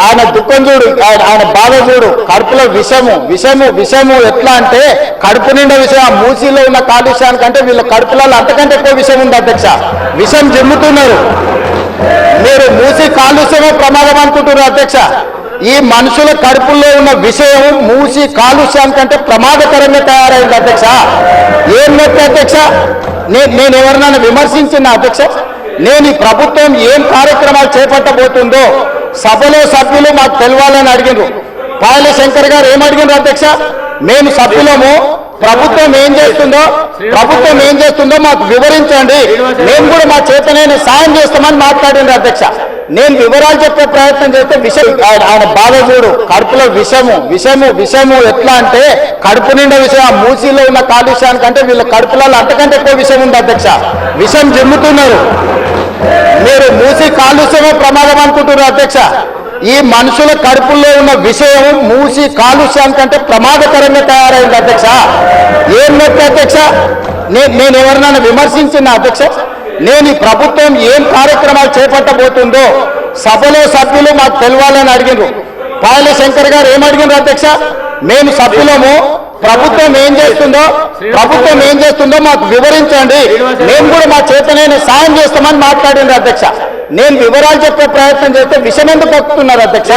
ఆయన దుఃఖం చూడు, ఆయన బాధ చూడు, కడుపులో విషము ఎట్లా అంటే కడుపు నిండా విషయం. ఆ మూసీలో ఉన్న కాలుష్యానికంటే వీళ్ళ కడుపులలో అంతకంటే ఎక్కువ విషయం ఉంది అధ్యక్ష. విషం జిమ్ముతున్నారు. మీరు మూసీ కాలుష్యమే ప్రమాదం అనుకుంటున్నారు అధ్యక్ష. ఈ మనుషుల కడుపుల్లో ఉన్న విషయం మూసి కాలుష్యానికంటే ప్రమాదకరంగా తయారైంది అధ్యక్ష. ఏం లెక్క అధ్యక్ష? నేను ఎవరినైనా విమర్శించిన అధ్యక్ష? నేను ఈ ప్రభుత్వం ఏం కార్యక్రమాలు చేపట్టబోతుందో సభలో సభ్యులు మాకు తెలవాలని అడిగినారు. పాయల శంకర్ గారు ఏం అడిగినారు అధ్యక్ష? మేము సభ్యులము ప్రభుత్వం ఏం చేస్తుందో మాకు వివరించండి, మేము కూడా మా చేతనైన సాయం చేస్తామని మాట్లాడింది అధ్యక్ష. నేను వివరాలు చెప్పే ప్రయత్నం చేస్తే ఆయన బాధ చూడు, కడుపులో విషము ఎట్లా అంటే కడుపు నిండా విషయం. ఆ మూసీలో ఉన్న కాలుష్యానికంటే వీళ్ళ కడుపులలో అంతకంటే ఎక్కువ విషయం ఉంది అధ్యక్ష. విషం జిమ్ముతున్నారు. మీరు మూసీ కాలుష్యమే ప్రమాదం అనుకుంటున్నారు అధ్యక్ష. ఈ మనుషుల కడుపుల్లో ఉన్న విషయం మూసి కాలుష్యానికంటే ప్రమాదకరంగా తయారైంది అధ్యక్ష. ఏం లెక్క అధ్యక్ష? నేను ఎవరినైనా విమర్శించిన అధ్యక్ష? నేను ఈ ప్రభుత్వం ఏం కార్యక్రమాలు చేపట్టబోతుందో సభలో సభ్యులు మాకు తెలవాలని అడిగినారు. పాయల శంకర్ గారు ఏం అడిగినారు అధ్యక్ష? మేము సభ్యులము ప్రభుత్వం ఏం చేస్తుందో మాకు వివరించండి, మేము కూడా మా చేతనైన సాయం చేస్తామని మాట్లాడింది అధ్యక్ష. నేను వివరాలు చెప్పే ప్రయత్నం చేస్తే విషం ఎందుకు పక్కుతున్నారు అధ్యక్ష?